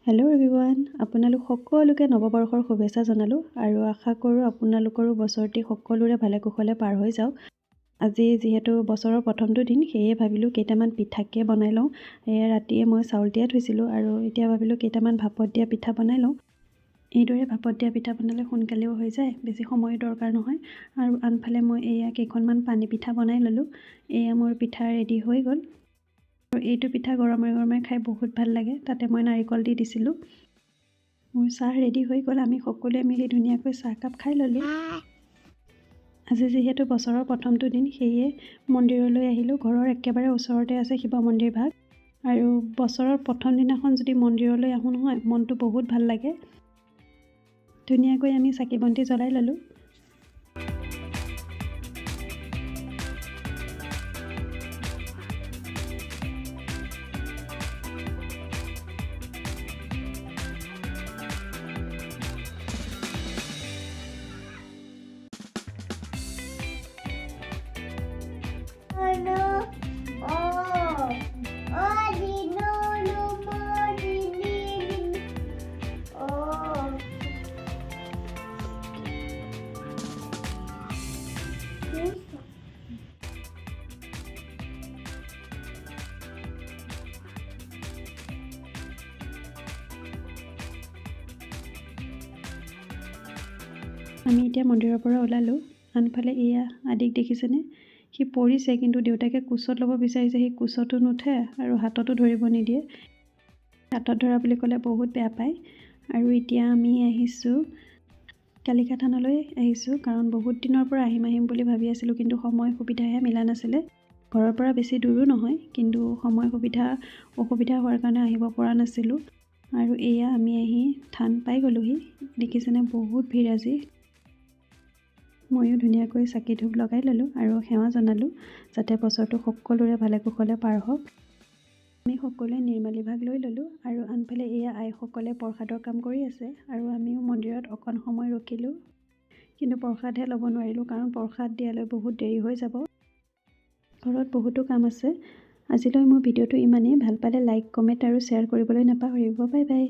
Hello' everyone, আপোনালোক সকলোকে নৱবৰ্ষৰ শুভেচ্ছা জনালোঁ আৰু আশা কৰোঁ আপোনালোকৰো বছৰটি সকলোৰে ভালে কুশলে পাৰ হৈ যাওক। আজি যিহেতু বছৰৰ প্ৰথমটো দিন, সেয়ে ভাবিলোঁ কেইটামান পিঠাকে বনাই লওঁ। ৰাতিয়ে মই চাউল তিয়াই থৈছিলোঁ আৰু এতিয়া ভাবিলোঁ কেইটামান ভাপত দিয়া পিঠা বনাই লওঁ। এইদৰে ভাপত দিয়া পিঠা বনালে সোনকালেও হৈ যায়, বেছি সময়ৰ দৰকাৰ নহয়। আৰু আনফালে মই কেইখনমান পানী পিঠা বনাই ল'লোঁ। মোৰ পিঠা ৰেডি হৈ গ'ল। আৰু এইটো পিঠা গৰমে গৰমে খাই বহুত ভাল লাগে। তাতে মই নাৰিকল দি দিছিলোঁ। মোৰ চাহ ৰেডি হৈ গ'ল। আমি সকলোৱে মিলি ধুনীয়াকৈ চাহকাপ খাই ল'লোঁ। আজি যিহেতু বছৰৰ প্ৰথমটো দিন, সেয়ে মন্দিৰলৈ আহিলোঁ। ঘৰৰ একেবাৰে ওচৰতে আছে শিৱ মন্দিৰ ভাগ। আৰু বছৰৰ প্ৰথম দিনাখন যদি মন্দিৰলৈ আহোঁ নহয়, মনটো বহুত ভাল লাগে। ধুনীয়াকৈ আমি চাকি বন্তি জ্বলাই ল'লোঁ। আমি এতিয়া মন্দিৰৰ পৰা ওলালোঁ। আনফালে আদিক দেখিছেনে? সি পৰিছে, কিন্তু দেউতাকে কোচত ল'ব বিচাৰিছে। সি কোচতো নুঠে আৰু হাততো ধৰিব নিদিয়ে। হাতত ধৰা বুলি ক'লে বহুত বেয়া পায়। আৰু এতিয়া আমি আহিছোঁ কালিকা থানলৈ আহিছোঁ, কাৰণ বহুত দিনৰ পৰা আহিম বুলি ভাবি আছিলোঁ, কিন্তু সময় সুবিধাহে মিলা নাছিলে। ঘৰৰ পৰা বেছি দূৰো নহয়, কিন্তু সময় অসুবিধা হোৱাৰ কাৰণে আহিব পৰা নাছিলোঁ। আৰু আমি আহি থান পাই গ'লোহি। দেখিছেনে, বহুত ভিৰ আজি। ময়ো ধুনীয়াকৈ চাকি ধূপ লগাই ল'লোঁ আৰু সেৱা জনালোঁ, যাতে বছৰটো সকলোৰে ভালে কুশলে পাৰ হওক। আমি সকলোৱে নিৰ্মালি ভাগ লৈ ল'লোঁ। আৰু আনফালে আইসকলে প্ৰসাদৰ কাম কৰি আছে। আৰু আমিও মন্দিৰত অকণ সময় ৰখিলোঁ, কিন্তু প্ৰসাদহে ল'ব নোৱাৰিলোঁ, কাৰণ প্ৰসাদ দিয়ালৈ বহুত দেৰি হৈ যাব। ঘৰত বহুতো কাম আছে। আজিলৈ মোৰ ভিডিঅ'টো ইমানেই। ভাল পালে লাইক, কমেণ্ট আৰু শ্বেয়াৰ কৰিবলৈ নাপাহৰিব। Bye bye.